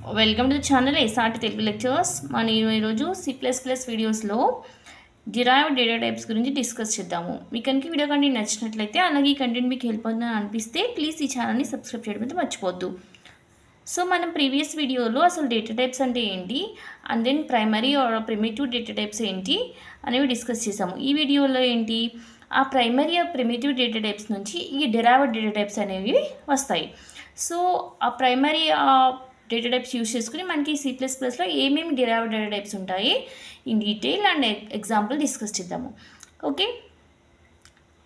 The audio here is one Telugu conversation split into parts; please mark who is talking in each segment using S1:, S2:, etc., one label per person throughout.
S1: Welcome to the channel SRT Telugu lectures. మన ఈరోజు సి ప్లస్ ప్లస్ వీడియోస్లో డిరైవ్డ్ డేటా టైప్స్ గురించి డిస్కస్ చేద్దాము. మీకు కనుక వీడియో కంటెంట్ నచ్చినట్లయితే అలాగే ఈ కంటెంట్ మీకు హెల్ప్ అవుతుందని అనిపిస్తే ప్లీజ్ ఈ ఛానల్ని సబ్స్క్రైబ్ చేయడం అయితే మర్చిపోవద్దు. సో మనం ప్రీవియస్ వీడియోలో అసలు డేటా టైప్స్ అంటే ఏంటి and then primary or primitive data types ఏంటి అనేవి డిస్కస్ చేసాము. ఈ వీడియోలో ఏంటి ఆ primary or primitive data types నుంచి ఈ డిరైవ్డ్ డేటా టైప్స్ అనేవి వస్తాయి. సో ఆ ప్రైమరీ డేటా టైప్స్ యూస్ చేసుకుని మనకి సి ప్లస్ ప్లస్లో ఏమేమి డిరైవ్డ్ డేటా టైప్స్ ఉంటాయి in detail and example discuss చేద్దాము. ఓకే,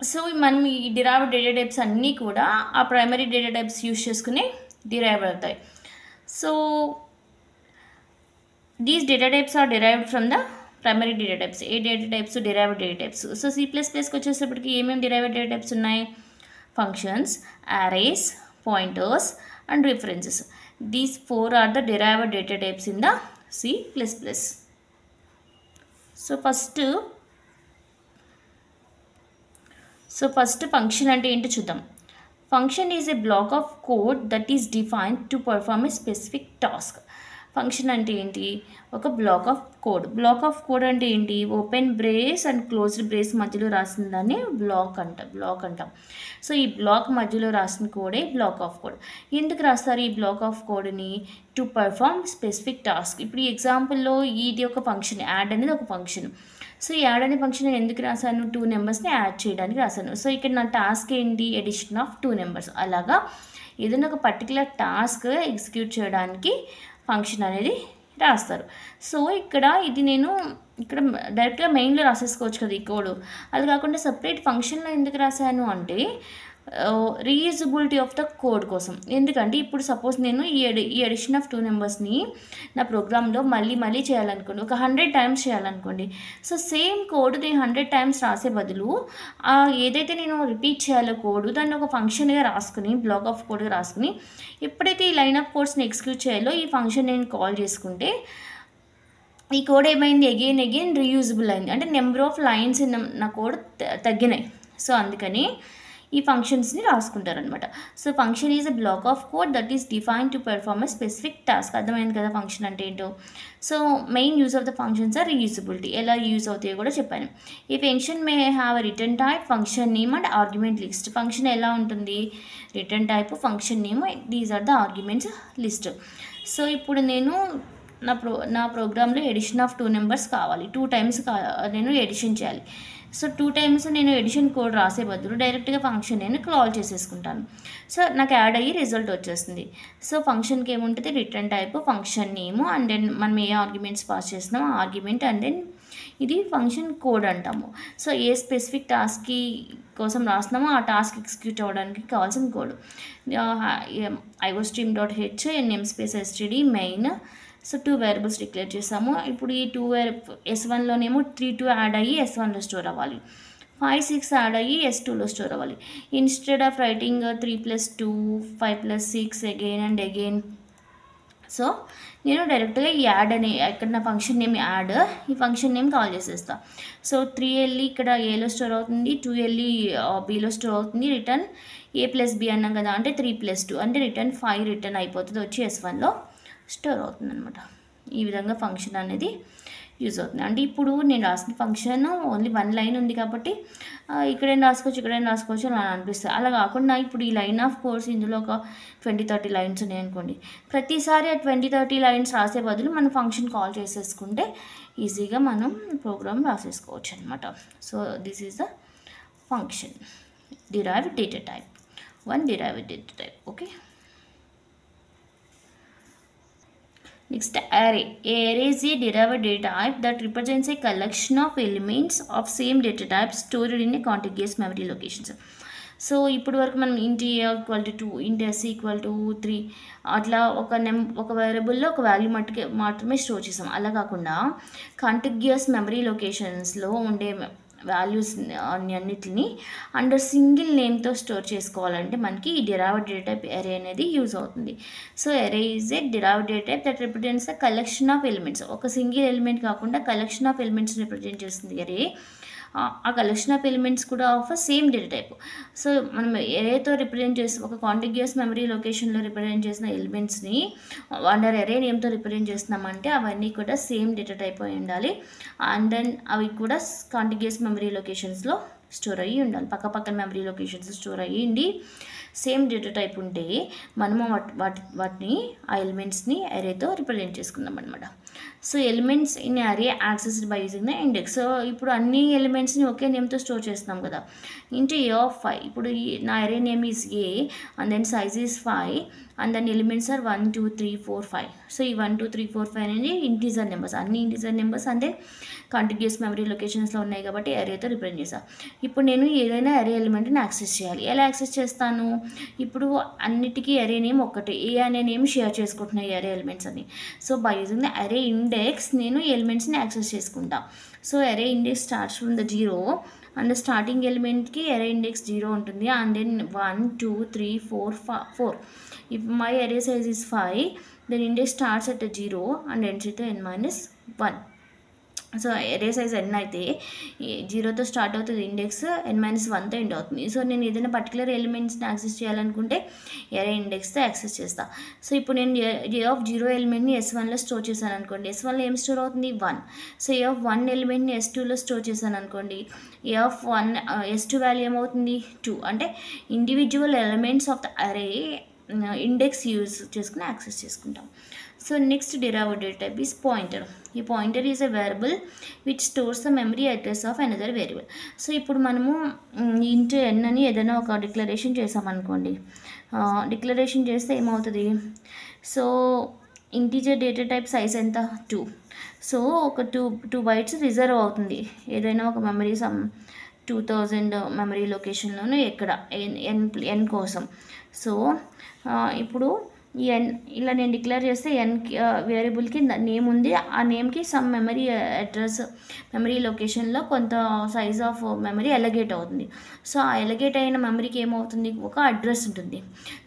S1: సో మనం ఈ డిరైవ్డ్ డేటా టైప్స్ అన్నీ కూడా ఆ ప్రైమరీ డేటా టైప్స్ యూస్ చేసుకుని డిరైవ్ అవుతాయి. So these data types are derived from the primary data types. A data types derived data types. So C plus ప్లస్కి వచ్చేటప్పటికి ఏమేమి డిరైవ్డ్ డేటా టైప్స్ ఉన్నాయి? Functions, arrays, pointers and references. These four are the derived data types in the C++. So first function ante enti chuddam. Function is a block of code that is defined to perform a specific task. Function అంటే ఏంటి? ఒక black of code. Black of code అంటే ఏంటి? Open brace and closed brace మధ్యలో రాసిన దాన్ని బ్లాక్ అంటాం. సో ఈ బ్లాక్ మధ్యలో రాసిన కోడే బ్లాక్ ఆఫ్ కోడ్. ఎందుకు రాస్తారు ఈ బ్లాక్ ఆఫ్ కోడ్ని? To perform specific task. ఇప్పుడు ఈ ఎగ్జాంపుల్లో ఇది ఒక ఫంక్షన్, యాడ్ అనేది ఒక ఫంక్షన్. సో ఈ యాడ్ అనే ఫంక్షన్ నేను ఎందుకు రాశాను? 2 నెంబర్స్ని యాడ్ చేయడానికి రాశాను. సో ఇక్కడ నా టాస్క్ ఏంటి? Addition of 2 numbers. అలాగా ఏదైనా ఒక పర్టికులర్ టాస్క్ ఎగ్జిక్యూట్ చేయడానికి ఫంక్షన్ అనేది రాస్తారు. సో ఇది నేను ఇక్కడ డైరెక్ట్గా మెయిన్లో రాసేసుకోవచ్చు కదా ఈ కోడ్. అది కాకుండా సపరేట్ ఫంక్షన్లో ఎందుకు రాశాను అంటే రీయూజబిలిటీ ఆఫ్ ద కోడ్ కోసం. ఎందుకంటే ఇప్పుడు సపోజ్ నేను ఈ ఎడిషన్ ఆఫ్ 2 నెంబర్స్ని నా ప్రోగ్రాంలో మళ్ళీ చేయాలనుకోండి, ఒక 100 టైమ్స్ చేయాలనుకోండి. సో సేమ్ కోడ్ నేను 100 టైమ్స్ రాసే బదులు ఏదైతే నేను రిపీట్ చేయాలో కోడ్ దాన్ని ఒక ఫంక్షన్గా రాసుకుని, బ్లాక్ ఆఫ్ కోడ్గా రాసుకుని, ఎప్పుడైతే ఈ లైన్ ఆఫ్ కోడ్స్ని ఎగ్జిక్యూట్ చేయాలో ఈ ఫంక్షన్ నేను కాల్ చేసుకుంటే ఈ కోడ్ ఏమైంది? అగైన్ రీయూజబుల్ అయింది. అంటే నెంబర్ ఆఫ్ లైన్స్ నా కోడ్ తగ్గినాయి. సో అందుకని ఈ ఫంక్షన్స్ని రాసుకుంటారనమాట. So function is a block of code that is define to perform a specific task. అర్థమైంది కదా ఫంక్షన్ అంటే ఏంటో. So main use of the functions are reusability. ఎలా యూజ్ అవుతాయో కూడా చెప్పాను. ఈ function may have return type, function name and argument list. Function ఎలా ఉంటుంది? Return type, function name, these are the arguments list. So ఇప్పుడు నేను నా ప్రోగ్రాంలో ఎడిషన్ ఆఫ్ 2 నెంబర్స్ కావాలి. 2 టైమ్స్ నేను ఎడిషన్ చేయాలి. సో 2 టైమ్స్ నేను ఎడిషన్ కోడ్ రాసే బదులు డైరెక్ట్గా ఫంక్షన్ నేను కాల్ చేసేసుకుంటాను. సో నాకు యాడ్ అయ్యి రిజల్ట్ వచ్చేస్తుంది. సో ఫంక్షన్కి ఏముంటుంది? Return type, function name and then మనం ఏ ఆర్గ్యుమెంట్స్ పాస్ చేస్తున్నామో ఆర్గ్యుమెంట్ అండ్ దెన్ ఇది ఫంక్షన్ కోడ్ అంటాము. సో ఏ స్పెసిఫిక్ టాస్క్కి కోసం రాస్తున్నామో ఆ టాస్క్ ఎగ్జిక్యూట్ అవ్వడానికి కావాల్సిన code. iostream.h name space std main. So 2 variables declare చేసాము. ఇప్పుడు ఈ S1లోనేమో 3 యాడ్ అయ్యి S1లో స్టోర్ అవ్వాలి, 5 6 యాడ్ అయ్యి S2లో స్టోర్ అవ్వాలి. Instead of writing 3 + 2 5 + 6 again. So నేను డైరెక్ట్గా ఈ యాడ్ అనే ఇక్కడ నా ఫంక్షన్ నేమ్ యాడ్, ఈ ఫంక్షన్ నేమ్ కాల్ చేసేస్తా. సో 3 వెళ్ళి ఇక్కడ ఏలో స్టోర్ అవుతుంది, 2 వెళ్ళి బీలో స్టోర్ అవుతుంది. రిటర్న్ A + B అన్నాం కదా, అంటే 3 + 2 అంటే రిటర్న్ 5 రిటర్న్ అయిపోతుంది, వచ్చి S1లో స్టోర్ అవుతుంది అనమాట. ఈ విధంగా ఫంక్షన్ అనేది యూజ్ అవుతుంది. అంటే ఇప్పుడు నేను రాసిన ఫంక్షన్ ఓన్లీ 1 లైన్ ఉంది కాబట్టి ఇక్కడైనా రాసుకోవచ్చు అని అనిపిస్తుంది. అలా కాకుండా ఇప్పుడు ఈ లైన్ ఆఫ్ కోడ్స్ ఇందులో ఒక 20-30 లైన్స్ ఉన్నాయి అనుకోండి. ప్రతిసారి ఆ 20-30 లైన్స్ రాసే బదులు మనం ఫంక్షన్ కాల్ చేసేసుకుంటే ఈజీగా మనం ప్రోగ్రామ్ రాసేసుకోవచ్చు అనమాట. So this is the function derived data type. One derived data type. Okay. Next, array. Array is a derived data type that represents a collection of elements of same data type stored in a contiguous memory locations. So ఇప్పుడు వరకు మనం int a = 2, int s = 3 అట్లా ఒక వేరియబుల్లో ఒక వాల్యూ మాత్రమే స్టోర్ చేసాం. అలా కాకుండా కాంటిగ్యూస్ మెమరీ లొకేషన్స్లో ఉండే వాల్యూస్ అన్నిటిని అండర్ సింగిల్ నేమ్తో స్టోర్ చేసుకోవాలంటే మనకి ఈ డిరైవ్డ్ డేటా టైప్ అరే అనేది యూజ్ అవుతుంది. సో అరే is a derived data type that represents the collection of elements. ఒక సింగిల్ ఎలిమెంట్ కాకుండా కలెక్షన్ ఆఫ్ ఎలిమెంట్స్ రిప్రజెంట్ చేస్తుంది అరే. ఆ కలెక్షన్ ఆఫ్ ఎలిమెంట్స్ కూడా of same data type. So మనం ఎరేతో రిప్రజెంట్ చేసి ఒక కాంటిగ్యూస్ మెమరీ లొకేషన్లో రిప్రజెంట్ చేసిన ఎలిమెంట్స్ని అండర్ ఎరే నేమ్తో రిప్రజెంట్ చేస్తున్నామంటే అవన్నీ కూడా సేమ్ డేటా టైప్ అయి ఉండాలి. అండ్ దెన్ అవి కూడా కాంటిగ్యూస్ మెమరీ లొకేషన్స్లో స్టోర్ అయ్యి ఉండాలి. పక్కపక్కన మెమరీ లొకేషన్స్ స్టోర్ అయ్యింది సేమ్ డేటా టైప్ ఉంటే మనము వాటిని ఆ ఎలిమెంట్స్ని అరేతో రిప్రజెంట్ చేసుకుందాం అనమాట. So elements in array accessed by using the index. So ఇప్పుడు అన్ని ఎలిమెంట్స్ని ఒకే నేమ్తో స్టోర్ చేస్తున్నాం కదా. Int a of 5. ఇప్పుడు నా array name is a and then size is 5 and then elements are 1 2 3 4 5. So ఈ 1 2 3 4 5 అనేది ఇంటీజర్ నెంబర్స్, అన్ని ఇంటీజర్ నెంబర్స్ అంటే కాంటిగ్యూస్ మెమరీ లొకేషన్స్లో ఉన్నాయి కాబట్టి అరేతో రిప్రజెంట్ చేస్తాను. ఇప్పుడు నేను ఏదైనా అరే ఎలిమెంట్ని యాక్సెస్ చేయాలి. ఎలా యాక్సెస్ చేస్తాను? ఇప్పుడు అన్నిటికీ అరే నేమ్ ఒక్కటే, ఏ అనే నేమ్ షేర్ చేసుకుంటున్నాయి అరే ఎలిమెంట్స్ అని. So by using the array index నేను ఎలిమెంట్స్ని యాక్సెస్ చేసుకుంటా. So array index starts from the 0 and starting ఎలిమెంట్కి అరే ఇండెక్స్ 0 ఉంటుంది and then 1 2 3 4 4. If my array size is 5, then index starts at a 0 and ends with n minus 1. So అరే సైజ్ n అయితే 0తో స్టార్ట్ అవుతుంది ఇండెక్స్, n-1తో ఎండ్ అవుతుంది. సో నేను ఏదైనా పర్టికులర్ ఎలిమెంట్స్ని యాక్సెస్ చేయాలనుకుంటే అరే ఇండెక్స్తో యాక్సెస్ చేస్తాను. సో ఇప్పుడు నేను ఏ ఆఫ్ 0 ఎలిమెంట్ని S1లో స్టోర్ చేశాను అనుకోండి, S1లో ఏం స్టోర్ అవుతుంది 1. సో ఏ ఆఫ్ 1 ఎలిమెంట్ని S2లో స్టోర్ చేశాను అనుకోండి, ఏ ఆఫ్ 1 S2 వాల్యూ ఏమవుతుంది 2. అంటే individual elements of the array index use చేసుకుని యాక్సెస్ చేసుకుంటాం. So next derived data type is pointer. ఈ pointer is a variable which stores the memory address of another variable. So ఇప్పుడు మనము ఇంటూ n అని ఏదైనా ఒక డిక్లరేషన్ చేసామనుకోండి, డిక్లరేషన్ చేస్తే ఏమవుతుంది? So integer data type size ఎంత 2. సో ఒక 2 bytes రిజర్వ్ అవుతుంది ఏదైనా ఒక మెమరీ 2000 మెమరీ లొకేషన్లోనూ ఎక్కడ n కోసం. సో ఇప్పుడు ఈ n ఇలా నేను డిక్లేర్ చేస్తే n వేరియబుల్కి నేమ్ ఉంది, ఆ నేమ్కి సమ్ మెమరీ అడ్రస్ మెమరీ లొకేషన్లో కొంత సైజ్ ఆఫ్ మెమరీ ఎలగేట్ అవుతుంది. సో ఆ ఎలగేట్ అయిన మెమరీకి ఏమవుతుంది? ఒక అడ్రస్ ఉంటుంది.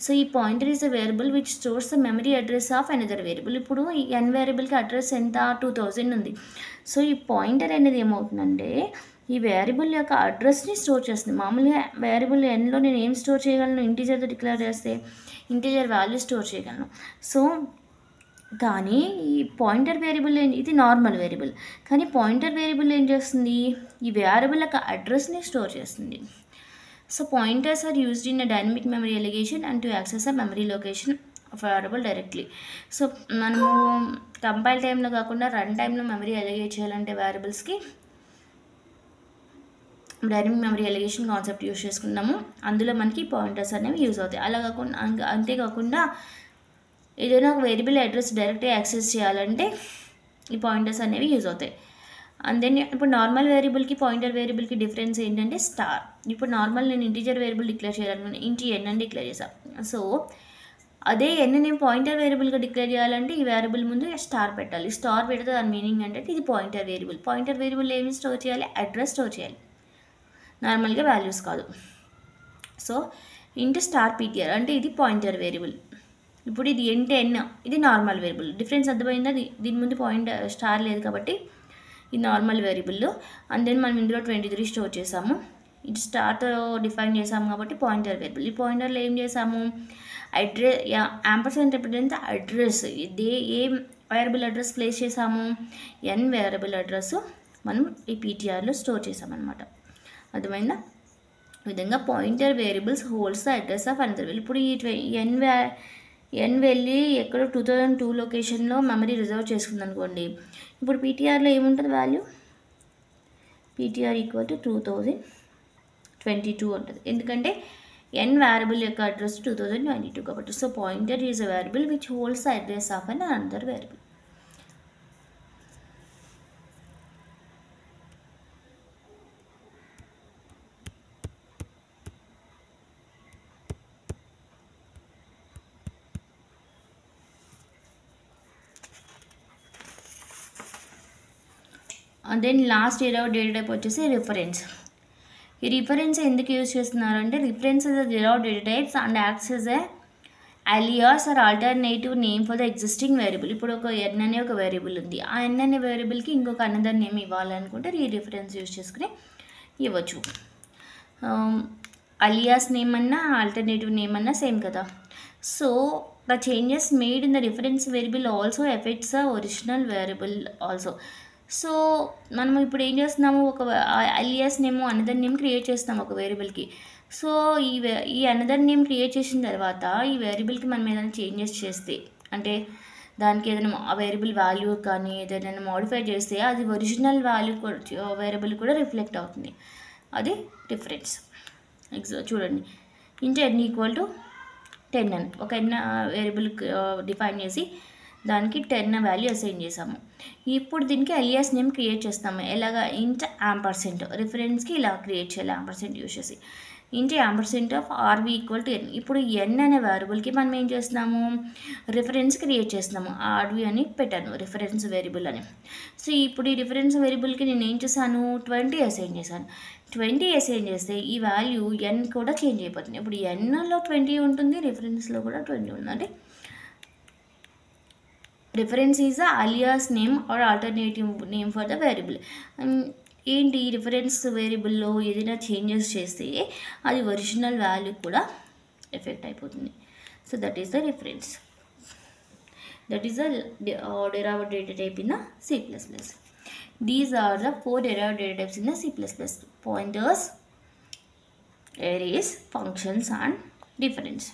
S1: సో ఈ pointer is a variable which stores the memory address of another variable. ఇప్పుడు ఈ n వేరియబుల్కి అడ్రస్ ఎంత 2000 ఉంది. సో ఈ పాయింటర్ అనేది ఏమవుతుందంటే ఈ వేరియబుల్ యొక్క అడ్రస్ని స్టోర్ చేస్తుంది. మామూలుగా వేరియబుల్ nలో నేను ఏం స్టోర్ చేయగలను? ఇంటీజర్తో డిక్లేర్ చేస్తే ఇంటీజర్ వాల్యూ స్టోర్ చేయగలను. సో కానీ ఈ పాయింటర్ వేరియబుల్ ఇది నార్మల్ వేరియబుల్, కానీ పాయింటర్ వేరియబుల్ ఏం చేస్తుంది? ఈ వేరియబుల్ యొక్క అడ్రస్ని స్టోర్ చేస్తుంది. So pointers are used in a dynamic memory allocation and to access a memory location of variable directly. So మనము కంపైల్ టైంలో కాకుండా రన్ టైంలో మెమరీ అలిగేట్ చేయాలంటే వేరియబుల్స్కి dynamic memory allocation concept use చేసుకున్నాము. అందులో మనకి పాయింటర్స్ అనేవి యూజ్ అవుతాయి. అలా కాకుండా అంతేకాకుండా ఏదైనా ఒక వేరియబుల్ అడ్రస్ డైరెక్ట్గా యాక్సెస్ చేయాలంటే ఈ పాయింటర్స్ అనేవి యూజ్ అవుతాయి. అండ్ దెన్ ఇప్పుడు నార్మల్ వేరియబుల్కి పాయింటర్ వేరియబుల్కి డిఫరెన్స్ ఏంటంటే స్టార్. ఇప్పుడు నార్మల్ నేను ఇంటీజర్ వేరియబుల్ డిక్లేర్ చేయాలనుకున్నాను, ఇంటి n అని డిక్లేర్ చేశాను. సో అదే n నేను పాయింటర్ వేరియబుల్గా డిక్లేర్ చేయాలంటే ఈ వేరియబుల్ ముందు స్టార్ పెట్టాలి. స్టార్ పెడితే దాని మీనింగ్ అంటే ఇది పాయింటర్ వేరియబుల్. పాయింటర్ వేరియబుల్ ఏమి స్టోర్ చేయాలి? అడ్రస్ స్టోర్ చేయాలి, నార్మల్గా వాల్యూస్ కాదు. సో ఇంటూ స్టార్ ptr అంటే ఇది పాయింటర్ వేరియబుల్. ఇప్పుడు ఇది ఏంటి n, ఇది నార్మల్ వేరియబుల్. డిఫరెన్స్ అర్థమైందా? దీని ముందు స్టార్ లేదు కాబట్టి ఇది నార్మల్ వేరియబుల్. అండ్ దెన్ మనం ఇందులో 23 స్టోర్ చేసాము, ఇది స్టార్తో డిఫైన్ చేసాము కాబట్టి పాయింటర్ వేరియబుల్. ఈ పాయింటర్లో ఏం చేసాము? Address ampersand represent address. ఇది ఏ వేరియబుల్ అడ్రస్ ప్లేస్ చేసాము? n వేరియబుల్ అడ్రస్ మనం ఈ ptrలో స్టోర్ చేసామన్నమాట. అర్థమైందా? ఈ విధంగా pointer variables holds the address of another variable. ఇప్పుడు ఈ n వెళ్ళి ఎక్కడో 2002 లొకేషన్లో మెమరీ రిజర్వ్ చేసుకుంది అనుకోండి. ఇప్పుడు ptrలో ఏముంటుంది వాల్యూ? ptr ఈక్వల్ టు 2022 ఉంటుంది, ఎందుకంటే n వేరియబుల్ యొక్క అడ్రస్ 2022 కాబట్టి. So pointer is a variable which holds the address of an another variable. And then last data type వచ్చేసి రిఫరెన్స్. ఈ రిఫరెన్స్ ఎందుకు యూజ్ చేస్తున్నారంటే reference is derived data types and acts as a alias or alternative name for the existing variable. ఇప్పుడు ఒక n అనే ఒక వేరియబుల్ ఉంది, ఆ n అనే వేరియబుల్కి ఇంకొక అనదర్ నేమ్ ఇవ్వాలనుకుంటే ఈ రిఫరెన్స్ యూజ్ చేసుకుని ఇవ్వచ్చు. అలియాస్ నేమ్ అన్నా ఆల్టర్నేటివ్ నేమ్ అన్నా సేమ్ కదా. So the changes made in the reference variable also effects the original variable also. So మనం ఇప్పుడు ఏం చేస్తున్నాము, ఒక alias name another name create చేస్తాము ఒక వేరియబుల్కి. సో ఈ అనదర్ నేమ్ క్రియేట్ చేసిన తర్వాత ఈ వేరియబుల్కి మనం ఏదైనా చేంజెస్ చేస్తే, అంటే దానికి ఏదైనా వేరియబుల్ వాల్యూ కానీ ఏదైనా మోడిఫై చేస్తే అది ఒరిజినల్ వాల్యూ వేరియబుల్ కూడా రిఫ్లెక్ట్ అవుతుంది. అది డిఫరెన్స్. చూడండి, ఇంటూ n ఈక్వల్ టు 10 అని ఒక n వేరియబుల్ డిఫైన్ చేసి దానికి 10 వాల్యూ అసైన్ చేసాము. ఇప్పుడు దీనికి అలియాస్ నేమ్ క్రియేట్ చేస్తాము. ఎలాగా, ఇంట్ యాంపర్సెంట్. రిఫరెన్స్కి ఇలా క్రియేట్ చేయాలి యాంపర్సెంట్ యూజ్ చేసి. Int ampersand of r v equal to n. ఇప్పుడు n అనే వేరియబుల్కి మనం ఏం చేస్తున్నాము, రిఫరెన్స్ క్రియేట్ చేస్తున్నాము. ఆర్వి అని పెట్టాను రిఫరెన్స్ వేరియబుల్ అని. సో ఇప్పుడు ఈ రిఫరెన్స్ వేరియబుల్కి నేను ఏం చేశాను, 20 అసైన్ చేశాను. 20 అసైన్ చేస్తే ఈ వాల్యూ n కూడా చేంజ్ అయిపోతుంది. ఇప్పుడు nలో 20 ఉంటుంది, రిఫరెన్స్లో కూడా 20 ఉంది. అంటే reference is the alias name or alternative name for the variable. ఏంటి, రిఫరెన్స్ వేరియబుల్లో ఏదైనా చేంజెస్ చేస్తే అది ఒరిజినల్ వాల్యూ కూడా ఎఫెక్ట్ అయిపోతుంది. So that is the reference. That is the derived data type in the C++. These are the 4 derived data types in the C++: pointers, arrays, functions and difference.